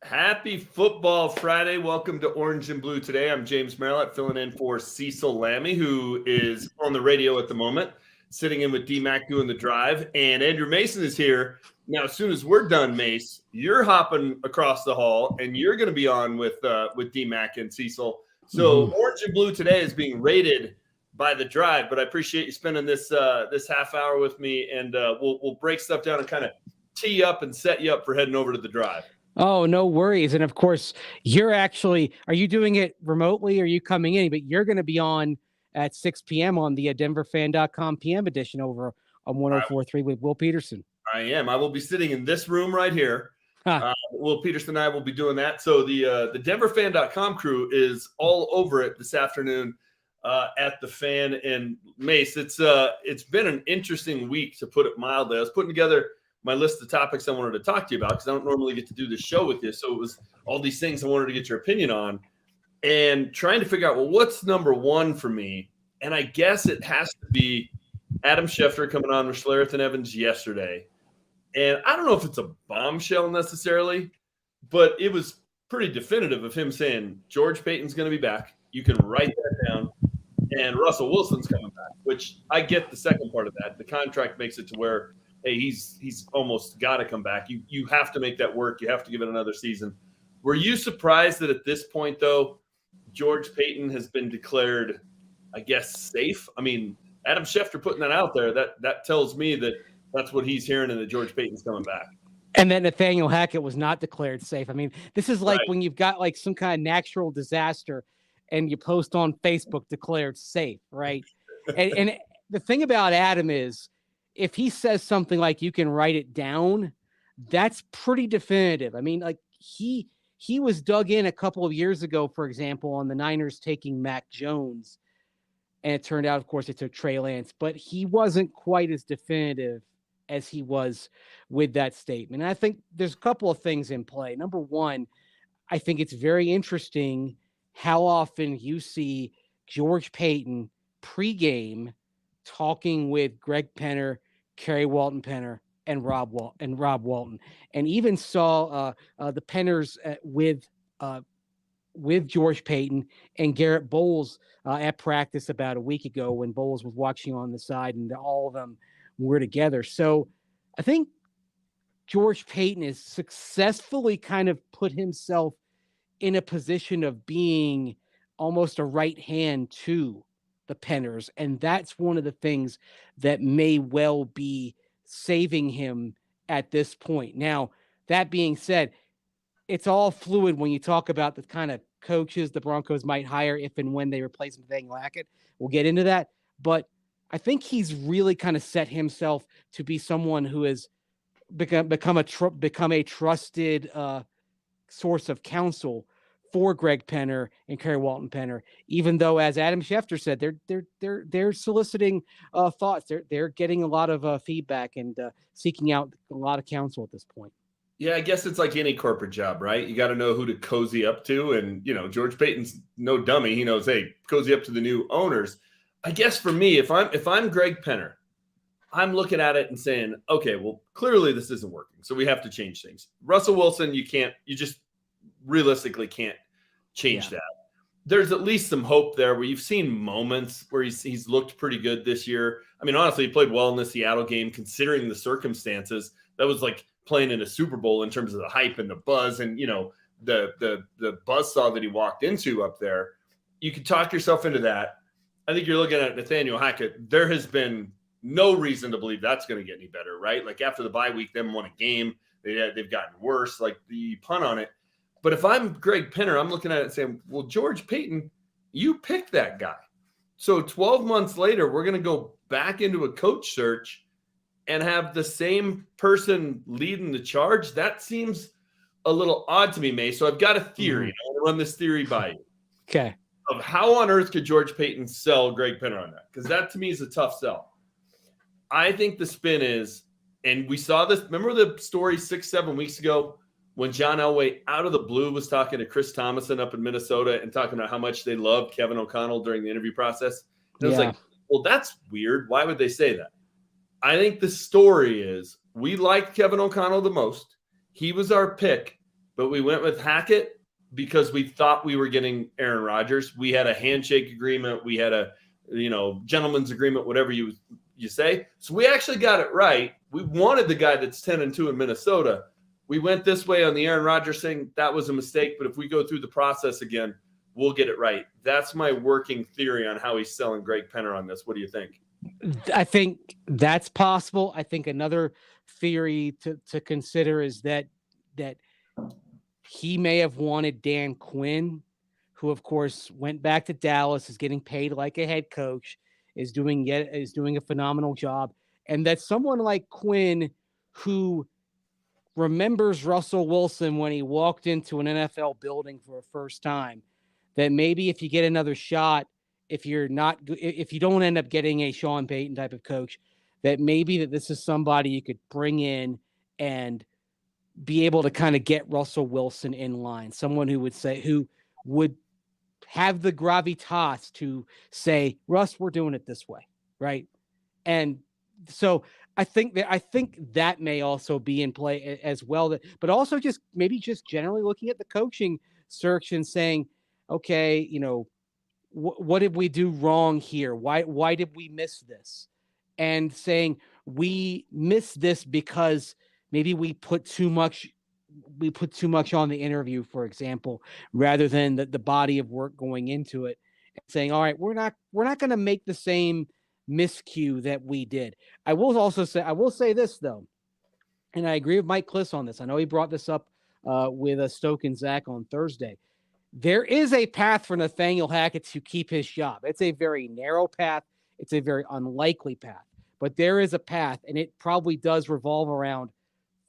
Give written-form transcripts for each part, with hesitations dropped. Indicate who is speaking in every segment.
Speaker 1: Happy Football Friday. Welcome to Orange and Blue today. I'm James Merilatt, filling in for Cecil Lammy, who is on the radio at the moment, sitting in with D-Mac doing the drive. And Andrew Mason is here. Now, as soon as we're done, Mace, you're hopping across the hall, and you're going to be on with D-Mac and Cecil. So Orange and Blue today is being rated by the drive, but I appreciate you spending this half hour with me, and we'll break stuff down and kind of tee you up and set you up for heading over to the drive.
Speaker 2: Oh, no worries. And of course, are you doing it remotely or are you coming in? But you're going to be on at 6 p.m. on the DenverFan.com PM edition over on 104.3 with Will Peterson.
Speaker 1: I am. I will be sitting in this room right here. Will Peterson and I will be doing that. So the DenverFan.com crew is all over it this afternoon at the Fan. And Mace, it's been an interesting week, to put it mildly. I was putting together my list of topics I wanted to talk to you about because I don't normally get to do this show with you. So it was all these things I wanted to get your opinion on and trying to figure out, well, what's number one for me? And I guess it has to be Adam Schefter coming on with Schlereth and Evans yesterday. And I don't know if it's a bombshell necessarily, but it was pretty definitive of him saying George Paton's going to be back. You can write that down. And Russell Wilson's coming back, which I get the second part of that. The contract makes it to where, hey, he's almost got to come back. You have to make that work. You have to give it another season. Were you surprised that at this point, though, George Paton has been declared, I guess, safe? I mean, Adam Schefter putting that out there, that tells me that that's what he's hearing and that George Paton's coming back.
Speaker 2: And then Nathaniel Hackett was not declared safe. I mean, this is like when you've got like some kind of natural disaster and you post on Facebook declared safe, right? and the thing about Adam is, if he says something like you can write it down, that's pretty definitive. I mean, like he was dug in a couple of years ago, for example, on the Niners taking Mac Jones. And it turned out, of course, it took Trey Lance, but he wasn't quite as definitive as he was with that statement. And I think there's a couple of things in play. Number one, I think it's very interesting how often you see George Paton pregame talking with Greg Penner, Kerry Walton Penner, and Rob Walton, and even saw the Penners with George Paton and Garrett Bowles at practice about a week ago when Bowles was watching on the side, and all of them were together. So I think George Paton has successfully kind of put himself in a position of being almost a right hand to the Penners, and that's one of the things that may well be saving him at this point. Now, that being said, it's all fluid when you talk about the kind of coaches the Broncos might hire if and when they replace Nathaniel Hackett. We'll get into that, but I think he's really kind of set himself to be someone who has become a trusted source of counsel for Greg Penner and Kerry Walton Penner, even though, as Adam Schefter said, they're soliciting thoughts. They're getting a lot of feedback and seeking out a lot of counsel at this point.
Speaker 1: Yeah, I guess it's like any corporate job, right? You got to know who to cozy up to. And, George Paton's no dummy. He knows, hey, cozy up to the new owners. I guess for me, if I'm Greg Penner, I'm looking at it and saying, okay, well, clearly this isn't working. So we have to change things. Russell Wilson, you just realistically can't change that. There's at least some hope there where you've seen moments where he's looked pretty good this year. I mean, honestly, he played well in the Seattle game considering the circumstances. That was like playing in a Super Bowl in terms of the hype and the buzz and, the buzzsaw that he walked into up there. You could talk yourself into that. I think you're looking at Nathaniel Hackett. There has been no reason to believe that's going to get any better, right? Like after the bye week, them won a game. They've gotten worse. Like the punt on it. But if I'm Greg Penner, I'm looking at it and saying, well, George Paton, you picked that guy. So 12 months later, we're going to go back into a coach search and have the same person leading the charge. That seems a little odd to me, May. So I've got a theory. I want to run this theory by you.
Speaker 2: Okay.
Speaker 1: Of how on earth could George Paton sell Greg Penner on that? Because that to me is a tough sell. I think the spin is, and we saw this, remember the story 6-7 weeks ago when John Elway out of the blue was talking to Chris Thomason up in Minnesota and talking about how much they loved Kevin O'Connell during the interview process. And it was like, well, that's weird. Why would they say that? I think the story is we liked Kevin O'Connell the most. He was our pick, but we went with Hackett because we thought we were getting Aaron Rodgers. We had a handshake agreement. We had a, gentleman's agreement, whatever you say. So we actually got it right. We wanted the guy that's 10-2 in Minnesota. We went this way on the Aaron Rodgers thing. That was a mistake. But if we go through the process again, we'll get it right. That's my working theory on how he's selling Greg Penner on this. What do you think?
Speaker 2: I think that's possible. I think another theory to consider is that he may have wanted Dan Quinn, who of course went back to Dallas, is getting paid like a head coach, is doing a phenomenal job, and that someone like Quinn, who remembers Russell Wilson when he walked into an NFL building for the first time, that maybe if you get another shot, if you don't end up getting a Sean Payton type of coach, that maybe that this is somebody you could bring in and be able to kind of get Russell Wilson in line. Someone who would have the gravitas to say, Russ, we're doing it this way. Right. And so I think that may also be in play as well, but also just generally looking at the coaching search and saying, okay, what did we do wrong here? Why did we miss this? And saying we missed this because maybe we put too much on the interview, for example, rather than the body of work going into it, and saying, all right, we're not going to make the same miscue that we did. I will say this though, and I agree with Mike Kliss on this. I know he brought this up with Stoke and Zach on Thursday. There is a path for Nathaniel Hackett to keep his job. It's a very narrow path. It's a very unlikely path, but there is a path, and it probably does revolve around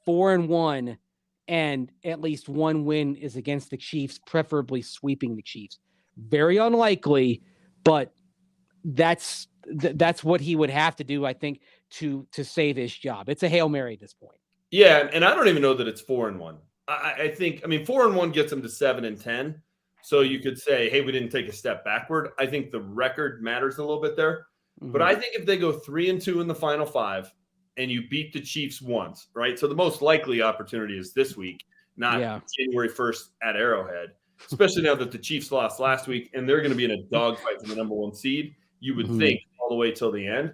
Speaker 2: 4-1, and at least one win is against the Chiefs, preferably sweeping the Chiefs. Very unlikely, but that's what he would have to do, I think, to save his job. It's a Hail Mary at this point.
Speaker 1: Yeah, and I don't even know that it's 4-1. I think 4-1 gets him to 7-10. So you could say, hey, we didn't take a step backward. I think the record matters a little bit there. Mm-hmm. But I think if they go 3-2 in the final 5 and you beat the Chiefs once, right? So the most likely opportunity is this week, not January 1st at Arrowhead, especially now that the Chiefs lost last week and they're going to be in a dogfight for the number 1 seed. You would think all the way till the end.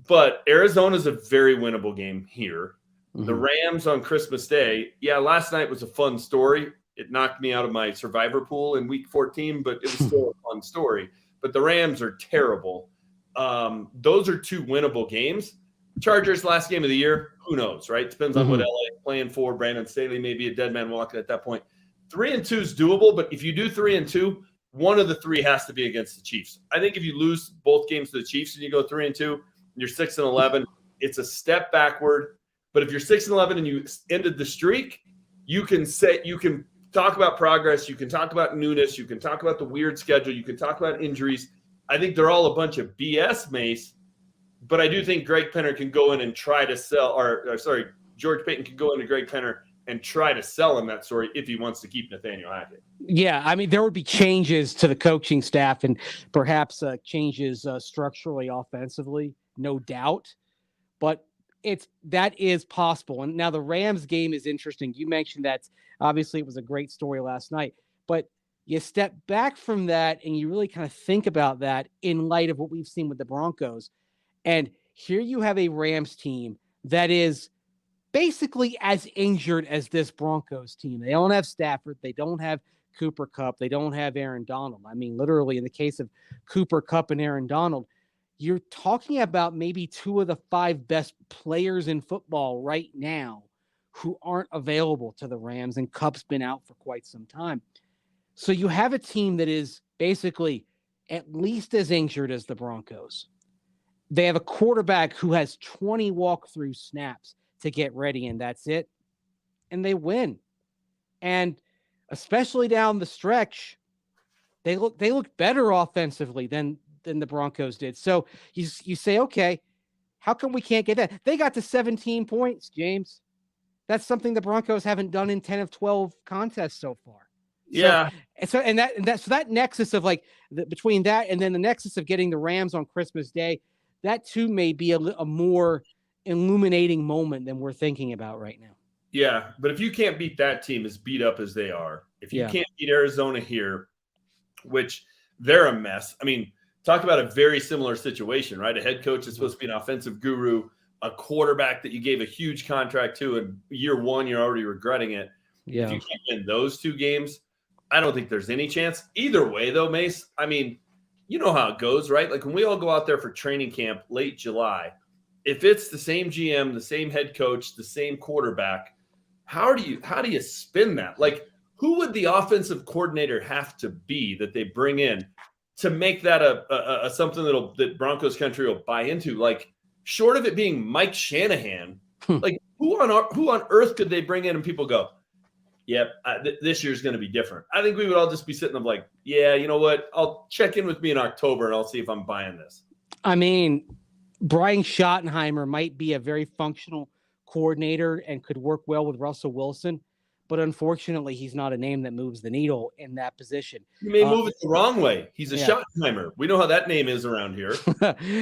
Speaker 1: But Arizona's a very winnable game here. Mm-hmm. The Rams on Christmas Day. Yeah, last night was a fun story. It knocked me out of my survivor pool in week 14, but it was still a fun story. But the Rams are terrible. Those are 2 winnable games. Chargers last game of the year, who knows, right? Depends on what LA is playing for. Brandon Staley may be a dead man walking at that point. 3-2 is doable, but if you do 3-2, one of the 3 has to be against the Chiefs. I think if you lose both games to the Chiefs and you go 3-2, and you're 6-11, it's a step backward. But if you're 6-11 and you ended the streak, you can talk about progress. You can talk about newness. You can talk about the weird schedule. You can talk about injuries. I think they're all a bunch of BS, Mace. But I do think Greg Penner can go in and try to sell, George Paton can go into Greg Penner and try to sell him that story if he wants to keep Nathaniel Hackett. Yeah,
Speaker 2: there would be changes to the coaching staff and perhaps changes structurally, offensively, no doubt. But that is possible. And now the Rams game is interesting. You mentioned that obviously it was a great story last night, but you step back from that and you really kind of think about that in light of what we've seen with the Broncos. And here you have a Rams team that is basically as injured as this Broncos team. They don't have Stafford. They don't have Cooper Kupp. They don't have Aaron Donald. Literally in the case of Cooper Kupp and Aaron Donald, you're talking about maybe 2 of the 5 best players in football right now who aren't available to the Rams, and Kupp's been out for quite some time. So you have a team that is basically at least as injured as the Broncos. They have a quarterback who has 20 walkthrough snaps to get ready, and that's it. And they win. And especially down the stretch, they look better offensively than the Broncos did. So you say, okay, how come we can't get that? They got to 17 points, James. That's something the Broncos haven't done in 10 of 12 contests so far.
Speaker 1: Yeah.
Speaker 2: So that nexus of between that and then the nexus of getting the Rams on Christmas Day, that too may be a more illuminating moment than we're thinking about right now.
Speaker 1: Yeah, but if you can't beat that team as beat up as they are, if you can't beat Arizona here, which they're a mess. I mean, talk about a very similar situation, right? A head coach is supposed to be an offensive guru, a quarterback that you gave a huge contract to, and year one, you're already regretting it.
Speaker 2: Yeah.
Speaker 1: If you can't win those two games, I don't think there's any chance. Either way, though, Mace, I mean, you know how it goes, right? Like when we all go out there for training camp late July, if it's the same GM, the same head coach, the same quarterback, how do you spin that? Like, who would the offensive coordinator have to be that they bring in to make that a something that Broncos country will buy into? Like, short of it being Mike Shanahan, like who on earth could they bring in and people go, yep, this year's going to be different? I think we would all just be sitting there like, yeah, you know what? I'll check in with me in October and I'll see if I'm buying this.
Speaker 2: I mean, Brian Schottenheimer might be a very functional coordinator and could work well with Russell Wilson, but unfortunately, he's not a name that moves the needle in that position.
Speaker 1: He may move it the wrong way. He's a Schottenheimer. We know how that name is around here.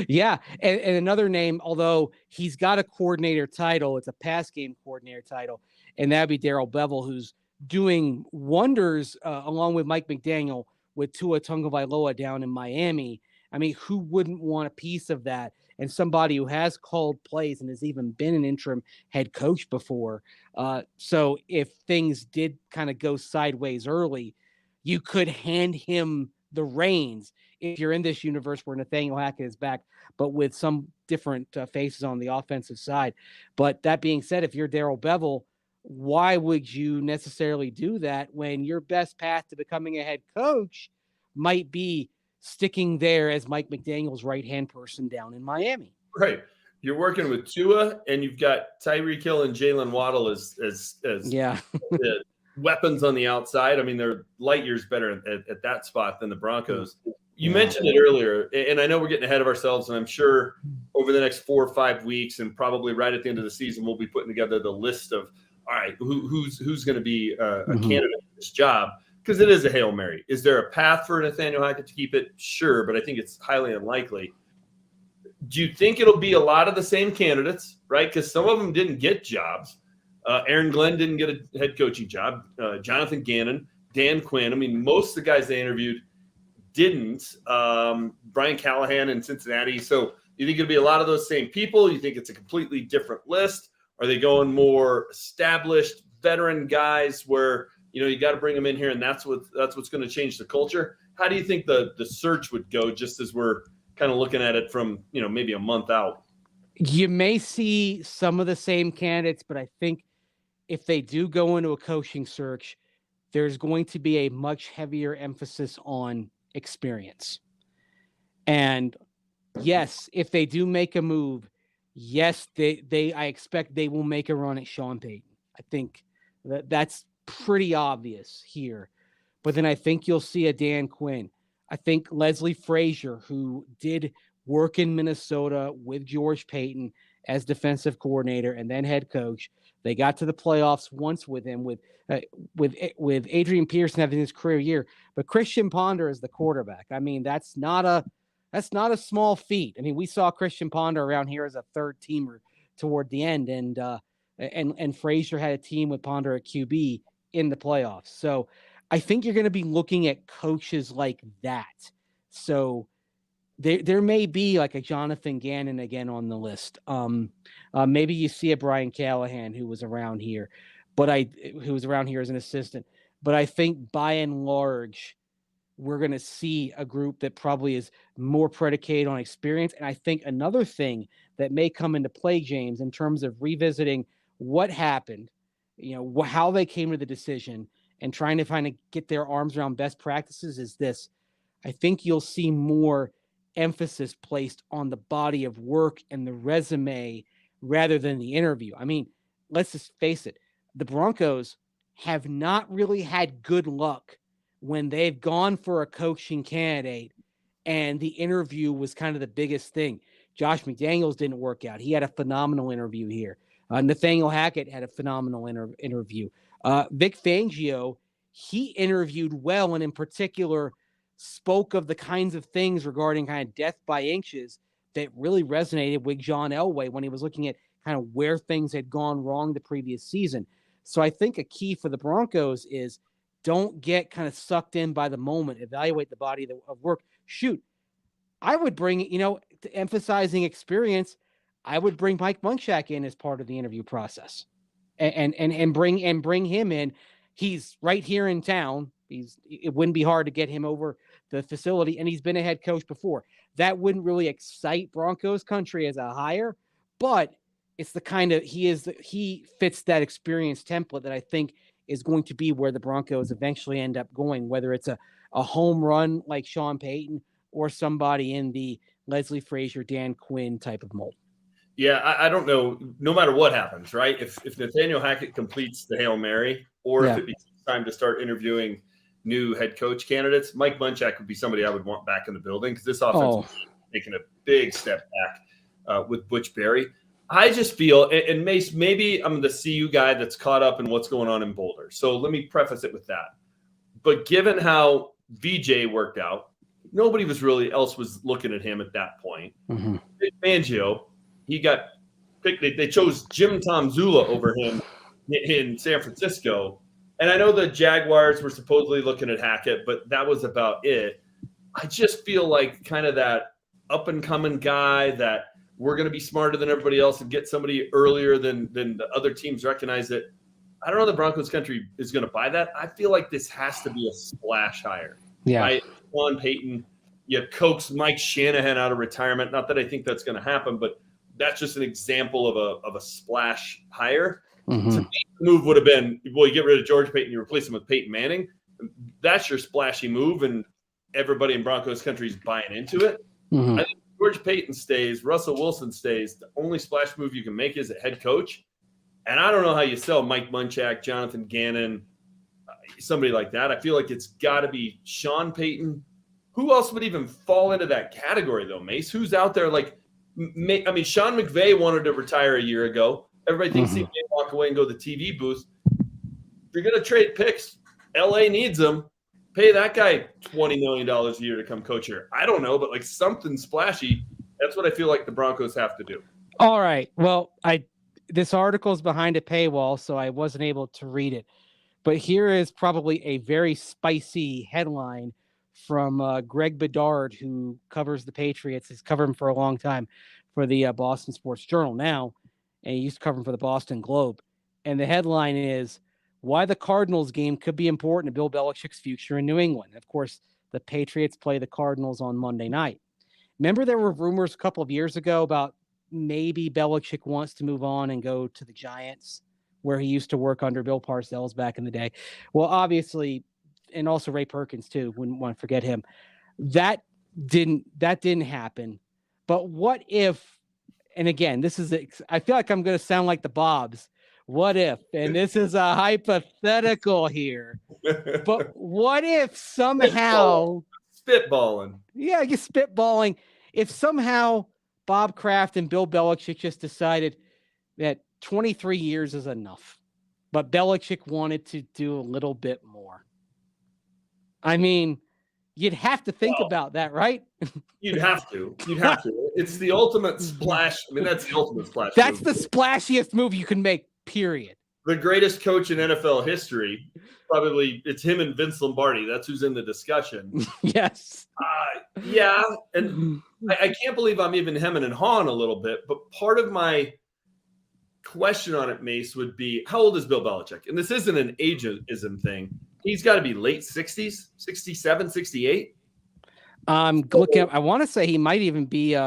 Speaker 2: Yeah, and another name, although he's got a coordinator title, it's a pass game coordinator title, and that'd be Darrell Bevell, who's doing wonders along with Mike McDaniel with Tua Tagovailoa down in Miami. I mean, who wouldn't want a piece of that? And somebody who has called plays and has even been an interim head coach before. So if things did kind of go sideways early, you could hand him the reins if you're in this universe where Nathaniel Hackett is back, but with some different faces on the offensive side. But that being said, if you're Darrell Bevell, why would you necessarily do that when your best path to becoming a head coach might be sticking there as Mike McDaniel's right-hand person down in Miami?
Speaker 1: Right. You're working with Tua, and you've got Tyreek Hill and Jalen Waddle as weapons on the outside. I mean, they're light years better at that spot than the Broncos. You mentioned it earlier, and I know we're getting ahead of ourselves, and I'm sure over the next 4 or 5 weeks and probably right at the end of the season, we'll be putting together the list of, all right, who's going to be a candidate for this job, because it is a Hail Mary. Is there a path for Nathaniel Hackett to keep it? Sure, but I think it's highly unlikely. Do you think it'll be a lot of the same candidates, right? Because some of them didn't get jobs. Aaron Glenn didn't get a head coaching job. Jonathan Gannon, Dan Quinn. I mean, most of the guys they interviewed didn't. Brian Callahan in Cincinnati. So you think it'll be a lot of those same people? You think it's a completely different list? Are they going more established veteran guys where, you know, you got to bring them in here and that's what's going to change the culture? How do you think the search would go, just as we're kind of looking at it from, you know, maybe a month out?
Speaker 2: You may see some of the same candidates, but I think if they do go into a coaching search, there's going to be a much heavier emphasis on experience. And yes, if they do make a move, yes, I expect they will make a run at Sean Payton. I think that's pretty obvious here. But then I think you'll see a Dan Quinn. I think Leslie Frazier, who did work in Minnesota with George Payton as defensive coordinator and then head coach. They got to the playoffs once with him, with Adrian Peterson having his career year. But Christian Ponder is the quarterback. I mean, that's not a small feat. I mean, we saw Christian Ponder around here as a third teamer toward the end, and Frazier had a team with Ponder at QB in the playoffs. So I think you're going to be looking at coaches like that. So there may be like a Jonathan Gannon again on the list. Maybe you see a Brian Callahan who was around here, who was around here as an assistant. But I think by and large, we're going to see a group that probably is more predicated on experience. And I think another thing that may come into play, James, in terms of revisiting what happened, you know, how they came to the decision and trying to kind of get their arms around best practices is this. I think you'll see more emphasis placed on the body of work and the resume rather than the interview. I mean, let's just face it. The Broncos have not really had good luck when they've gone for a coaching candidate and the interview was kind of the biggest thing. Josh McDaniels didn't work out. He had a phenomenal interview here. Nathaniel Hackett had a phenomenal interview. Vic Fangio, he interviewed well, and in particular spoke of the kinds of things regarding kind of death by inches that really resonated with John Elway when he was looking at kind of where things had gone wrong the previous season. So I think a key for the Broncos is don't get kind of sucked in by the moment, evaluate the body of work. Shoot, I would bring, to emphasizing experience, I would bring Mike Munchak in as part of the interview process and bring him in. He's right here in town. It wouldn't be hard to get him over the facility, and he's been a head coach before. That wouldn't really excite Broncos country as a hire, but it's the kind of he fits that experience template that I think is going to be where the Broncos eventually end up going, whether it's a home run like Sean Payton or somebody in the Leslie Frazier, Dan Quinn type of mold.
Speaker 1: Yeah, I don't know. No matter what happens, right? If Nathaniel Hackett completes the Hail Mary, or if it becomes time to start interviewing new head coach candidates, Mike Munchak would be somebody I would want back in the building, because this offense is taking a big step back with Butch Berry. I just feel, and Mace, maybe I'm the CU guy that's caught up in what's going on in Boulder. So let me preface it with that. But given how VJ worked out, nobody was looking at him at that point.
Speaker 2: Mm-hmm.
Speaker 1: Fangio, he got picked. They chose Jim Tom Zula over him in San Francisco. And I know the Jaguars were supposedly looking at Hackett, but that was about it. I just feel like kind of that up-and-coming guy that we're going to be smarter than everybody else and get somebody earlier than the other teams recognize it. I don't know the Broncos country is going to buy that. I feel like this has to be a splash hire.
Speaker 2: Yeah.
Speaker 1: Right? Sean Payton, you coax Mike Shanahan out of retirement. Not that I think that's going to happen, but that's just an example of a splash hire.
Speaker 2: Mm-hmm.
Speaker 1: To me, the move would have been, well, you get rid of George Payton, you replace him with Peyton Manning. That's your splashy move, and everybody in Broncos country is buying into it.
Speaker 2: Mm-hmm.
Speaker 1: I think George Payton stays, Russell Wilson stays. The only splash move you can make is a head coach. And I don't know how you sell Mike Munchak, Jonathan Gannon, somebody like that. I feel like it's got to be Sean Payton. Who else would even fall into that category, though, Mace? Who's out there? Like, I mean, Sean McVay wanted to retire a year ago. Everybody thinks he may walk away and go to the TV booth. If you're going to trade picks, LA needs them. Pay that guy $20 million a year to come coach here. I don't know, but like something splashy. That's what I feel like the Broncos have to do.
Speaker 2: All right. Well, this article is behind a paywall, so I wasn't able to read it. But here is probably a very spicy headline from Greg Bedard, who covers the Patriots. He's covered them for a long time for the Boston Sports Journal now, and he used to cover them for the Boston Globe. And the headline is, why the Cardinals game could be important to Bill Belichick's future in New England. Of course, the Patriots play the Cardinals on Monday night. Remember, there were rumors a couple of years ago about maybe Belichick wants to move on and go to the Giants, where he used to work under Bill Parcells back in the day. Well, obviously, and also Ray Perkins too, wouldn't want to forget him. That didn't happen. But what if, and again, I feel like I'm going to sound like the Bobs. What if, and this is a hypothetical here, but what if somehow
Speaker 1: spitballing?
Speaker 2: Yeah, you're spitballing. If somehow Bob Kraft and Bill Belichick just decided that 23 years is enough, but Belichick wanted to do a little bit more. I mean, you'd have to think about that, right?
Speaker 1: You'd have to. It's the ultimate splash. I mean, that's the ultimate splash.
Speaker 2: That's the splashiest move you can make. Period.
Speaker 1: The greatest coach in NFL history, probably it's him and Vince Lombardi. That's who's in the discussion.
Speaker 2: Yes.
Speaker 1: Yeah. And I can't believe I'm even hemming and hawing a little bit, but part of my question on it, Mace, would be, how old is Bill Belichick? And this isn't an ageism thing. He's got to be late 60s, 67, 68.
Speaker 2: Look, I want to say he might even be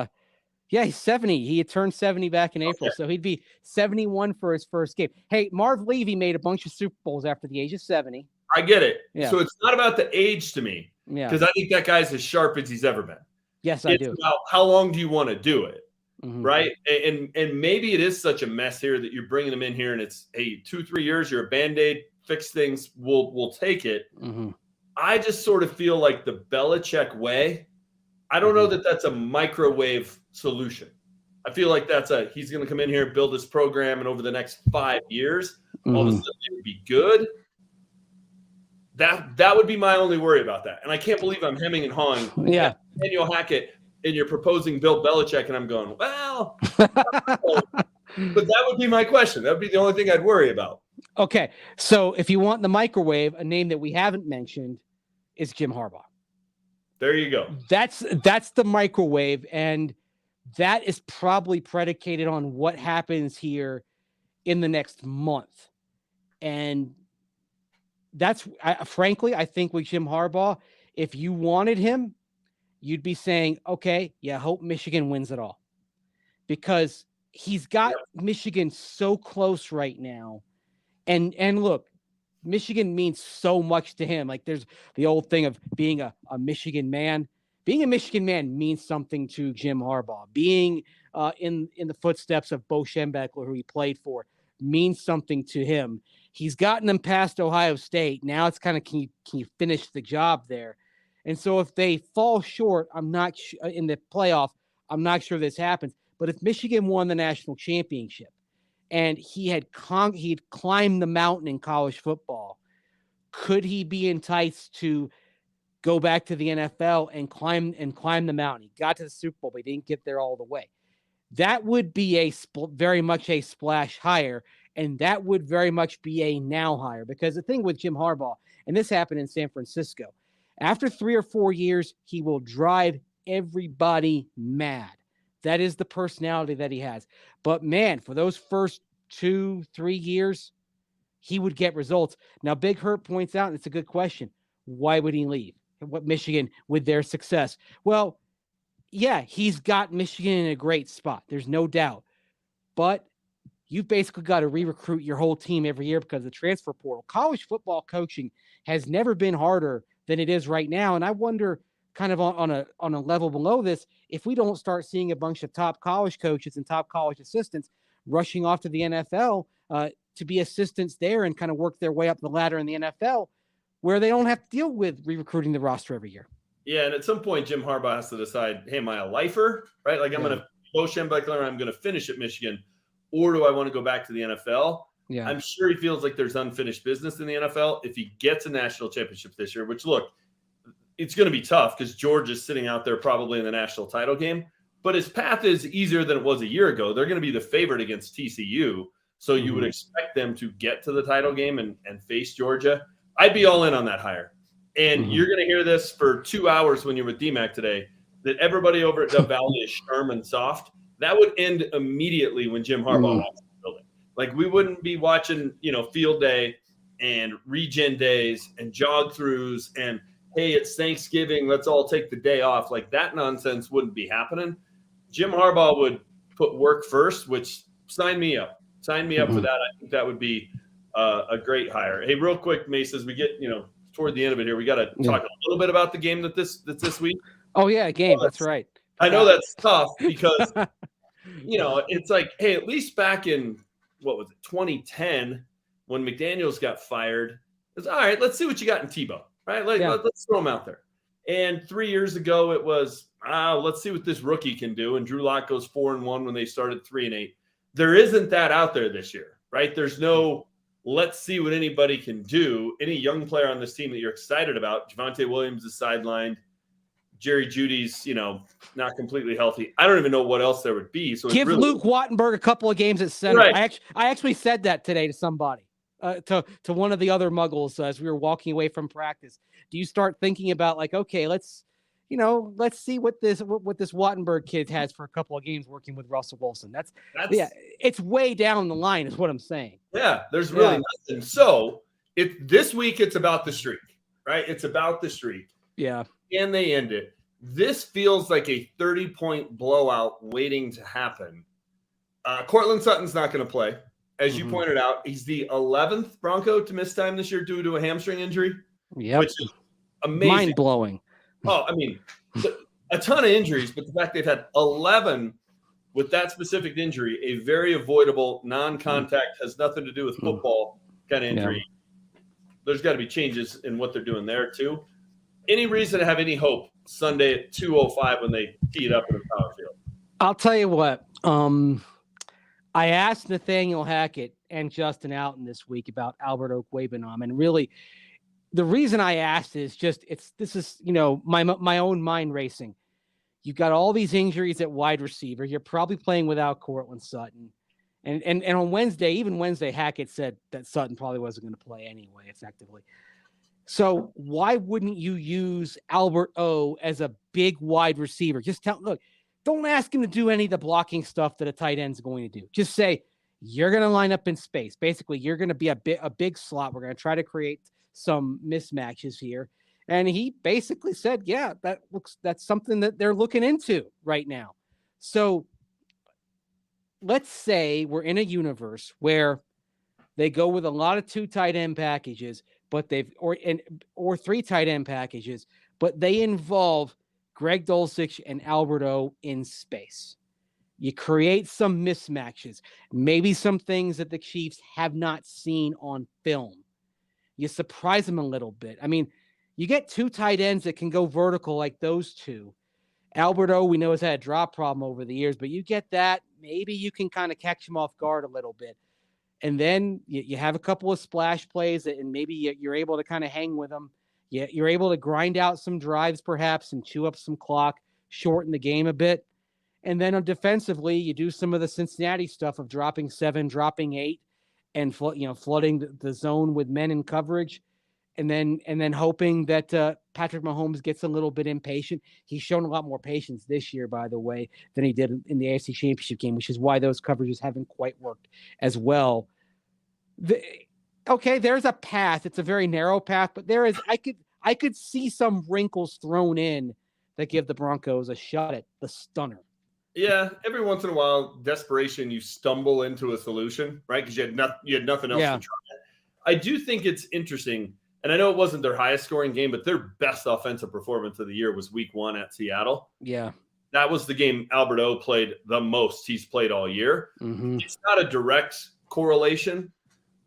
Speaker 2: he's 70. He had turned 70 back in April, so he'd be 71 for his first game. Hey, Marv Levy made a bunch of Super Bowls after the age of 70.
Speaker 1: I get it.
Speaker 2: Yeah.
Speaker 1: So it's not about the age to me, because I think that guy's as sharp as he's ever been.
Speaker 2: Yes, I do.
Speaker 1: It's about how long do you want to do it,
Speaker 2: right?
Speaker 1: And maybe it is such a mess here that you're bringing him in here, and it's, hey, 2-3 years, you're a Band-Aid, fix things, we'll take it. I just sort of feel like the Belichick way, I don't know that that's a microwave solution. I feel like he's going to come in here and build this program, and over the next 5 years, all of a sudden it would be good. That would be my only worry about that. And I can't believe I'm hemming and hawing.
Speaker 2: Yeah.
Speaker 1: Daniel Hackett, and you're proposing Bill Belichick, and I'm going, well, but that would be my question. That would be the only thing I'd worry about.
Speaker 2: Okay, so if you want the microwave, a name that we haven't mentioned is Jim Harbaugh.
Speaker 1: There you go.
Speaker 2: That's the microwave, and that is probably predicated on what happens here in the next month. And frankly, I think with Jim Harbaugh, if you wanted him, you'd be saying, okay, yeah, hope Michigan wins it all. Because he's got Michigan so close right now. And look, Michigan means so much to him. Like there's the old thing of being a Michigan man. Being a Michigan man means something to Jim Harbaugh. Being in the footsteps of Bo Schembechler, who he played for, means something to him. He's gotten them past Ohio State. Now it's kind of, can you finish the job there? And so if they fall short, I'm not in the playoff, I'm not sure this happens. But if Michigan won the national championship and he'd climbed the mountain in college football, could he be enticed to go back to the NFL and climb the mountain? He got to the Super Bowl, but he didn't get there all the way. That would be very much a splash hire, and that would very much be a now hire. Because the thing with Jim Harbaugh, and this happened in San Francisco, after 3 or 4 years, he will drive everybody mad. That is the personality that he has. But man, for those first 2-3 years, he would get results. Now, Big Hurt points out, and it's a good question, why would he leave? What Michigan with their success? Well, yeah, he's got Michigan in a great spot. There's no doubt. But you've basically got to re-recruit your whole team every year because of the transfer portal. College football coaching has never been harder than it is right now. And I wonder, kind of on a level below this, if we don't start seeing a bunch of top college coaches and top college assistants rushing off to the NFL to be assistants there and kind of work their way up the ladder in the NFL, where they don't have to deal with re-recruiting the roster every year.
Speaker 1: Yeah, and at some point, Jim Harbaugh has to decide, hey, am I a lifer, right? Like I'm going to Bo Schembechler, I'm going to finish at Michigan, or do I want to go back to the NFL? Yeah. I'm sure he feels like there's unfinished business in the NFL. If he gets a national championship this year, which, look, it's going to be tough because Georgia's sitting out there probably in the national title game, but his path is easier than it was a year ago. They're going to be the favorite against TCU, so you would expect them to get to the title game and face Georgia. I'd be all in on that hire. And you're going to hear this for 2 hours when you're with DMAC today, that everybody over at Dove Valley is Sherman soft. That would end immediately when Jim Harbaugh walks in the building. Like we wouldn't be watching, field day and regen days and jog throughs and, hey, it's Thanksgiving, let's all take the day off. Like that nonsense wouldn't be happening. Jim Harbaugh would put work first, which sign me up. Sign me up for that. I think that would be a great hire. Hey, real quick, Mace, as we get, toward the end of it here, we got to talk a little bit about the game that's this week.
Speaker 2: Oh yeah, game. That's right.
Speaker 1: I know that's tough because it's like, hey, at least back in 2010 when McDaniels got fired, it's all right. Let's see what you got in Tebow, right? Let's throw him out there. And 3 years ago, it was let's see what this rookie can do. And Drew Lock goes 4-1 when they started 3-8. There isn't that out there this year, right? There's no. Let's see what anybody can do. Any young player on this team that you're excited about? Javonte Williams is sidelined. Jerry Judy's, not completely healthy. I don't even know what else there would be. So
Speaker 2: give Luke Wattenberg a couple of games at center. Right. I actually said that today to somebody, to one of the other Muggles as we were walking away from practice. Do you start thinking about okay, let's see what this Wattenberg kid has for a couple of games working with Russell Wilson. That's it's way down the line is what I'm saying.
Speaker 1: Yeah, there's really nothing. So this week it's about the streak, right? It's about the streak.
Speaker 2: Yeah.
Speaker 1: Can they end it? This feels like a 30-point blowout waiting to happen. Cortland Sutton's not going to play. As you pointed out, he's the 11th Bronco to miss time this year due to a hamstring injury.
Speaker 2: Yeah.
Speaker 1: Which is amazing.
Speaker 2: Mind-blowing.
Speaker 1: Oh, I mean, a ton of injuries, but the fact they've had 11 with that specific injury, a very avoidable, non-contact, has nothing to do with football kind of injury. Yeah. There's got to be changes in what they're doing there, too. Any reason to have any hope Sunday at 2:05 when they tee it up in the power field?
Speaker 2: I'll tell you what. I asked Nathaniel Hackett and Justin Alton this week about Albert Okwuegbunam, and really – the reason I asked is this is my own mind racing. You've got all these injuries at wide receiver. You're probably playing without Cortland Sutton. And on Wednesday, even Wednesday, Hackett said that Sutton probably wasn't going to play anyway, effectively. So why wouldn't you use Albert O as a big wide receiver? Just look, don't ask him to do any of the blocking stuff that a tight end's going to do. Just say, you're going to line up in space. Basically, you're going to be a big slot. We're going to try to create some mismatches here. And he basically said, yeah, that's something that they're looking into right now. So let's say we're in a universe where they go with a lot of 2 tight end packages, but or 3 tight end packages, but they involve Greg Dulcich and Albert O in space. You create some mismatches, maybe some things that the Chiefs have not seen on film. You surprise them a little bit. I mean, you get 2 tight ends that can go vertical like those 2. Albert O, we know, has had a drop problem over the years, but you get that. Maybe you can kind of catch him off guard a little bit. And then you have a couple of splash plays, and maybe you're able to kind of hang with them. You're able to grind out some drives perhaps and chew up some clock, shorten the game a bit. And then defensively, you do some of the Cincinnati stuff of dropping 7, dropping 8, and flooding the zone with men in coverage. And then hoping that Patrick Mahomes gets a little bit impatient. He's shown a lot more patience this year, by the way, than he did in the AFC Championship game, which is why those coverages haven't quite worked as well. There's a path. It's a very narrow path, but there is. I could see some wrinkles thrown in that give the Broncos a shot at the stunner.
Speaker 1: Yeah, every once in a while, desperation, you stumble into a solution, right? Because you had nothing else to try. I do think it's interesting. And I know it wasn't their highest scoring game, but their best offensive performance of the year was week 1 at Seattle.
Speaker 2: Yeah.
Speaker 1: That was the game Albert O played the most he's played all year.
Speaker 2: Mm-hmm.
Speaker 1: It's not a direct correlation,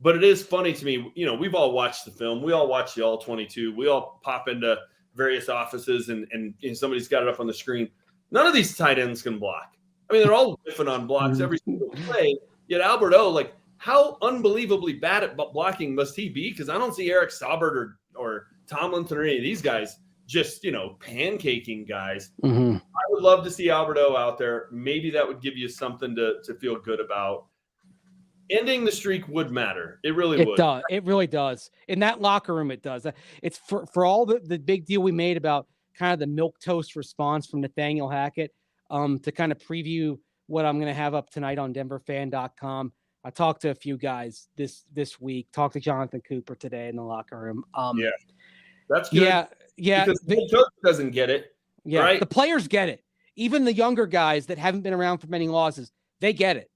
Speaker 1: but it is funny to me. We've all watched the film. We all watch the All-22. We all pop into various offices and somebody's got it up on the screen. None of these tight ends can block. I mean, they're all whiffing on blocks every single play. Yet Albert O, how unbelievably bad at blocking must he be? Because I don't see Eric Saubert or Tomlinson or any of these guys just, pancaking guys.
Speaker 2: Mm-hmm.
Speaker 1: I would love to see Albert O out there. Maybe that would give you something to feel good about. Ending the streak would matter. It really would.
Speaker 2: It does. It really does. In that locker room, it does. It's for all the big deal we made about kind of the milquetoast response from Nathaniel Hackett to kind of preview what I'm going to have up tonight on DenverFan.com. I talked to a few guys this week. Talked to Jonathan Cooper today in the locker room.
Speaker 1: Yeah, that's good.
Speaker 2: Yeah.
Speaker 1: Because the coach doesn't get it.
Speaker 2: Yeah,
Speaker 1: right?
Speaker 2: The players get it. Even the younger guys that haven't been around for many losses, they get it.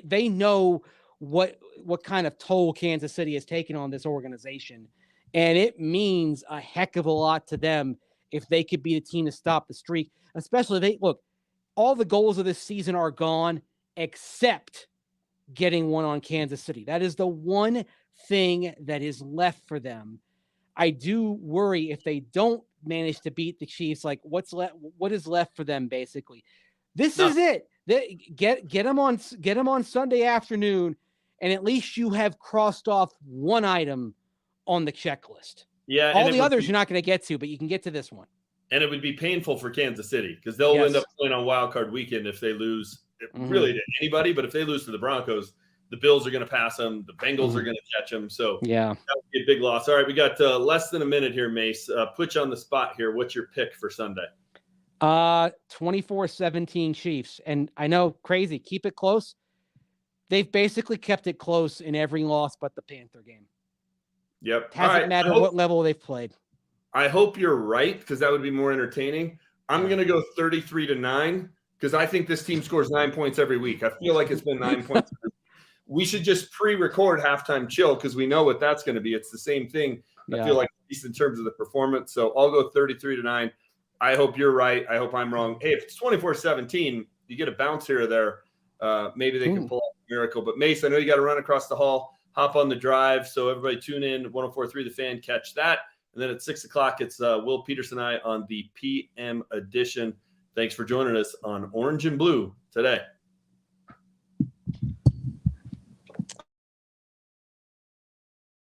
Speaker 2: They know what kind of toll Kansas City has taken on this organization, and it means a heck of a lot to them if they could be the team to stop the streak. Especially all the goals of this season are gone except getting one on Kansas City. That is the one thing that is left for them. I do worry if they don't manage to beat the Chiefs, what is left for them basically. This is it. Get them on Sunday afternoon, and at least you have crossed off one item on the checklist.
Speaker 1: Yeah.
Speaker 2: All the others you're not going to get to, but you can get to this one.
Speaker 1: And it would be painful for Kansas City because they'll end up playing on Wild Card Weekend if they lose really to anybody. But if they lose to the Broncos, the Bills are going to pass them. The Bengals are going to catch them. So that would be a big loss. All right, we got less than a minute here, Mace. Put you on the spot here. What's your pick for Sunday?
Speaker 2: 24-17 Chiefs. And I know, crazy, keep it close. They've basically kept it close in every loss but the Panther game.
Speaker 1: Yep.
Speaker 2: Hasn't mattered what level they've played.
Speaker 1: I hope you're right because that would be more entertaining. I'm going to go 33-9 because I think this team scores 9 points every week. I feel like it's been 9 points. We should just pre-record halftime chill because we know what that's going to be. It's the same thing. I feel like, at least in terms of the performance. So I'll go 33-9. I hope you're right. I hope I'm wrong. Hey, if it's 24-17, you get a bounce here or there. Maybe they can pull off a miracle. But Mace, I know you got to run across the hall, hop on the drive. So everybody tune in, 104.3 The Fan, catch that. And then at 6 o'clock, it's Will Peterson and I on the PM edition. Thanks for joining us on Orange and Blue today.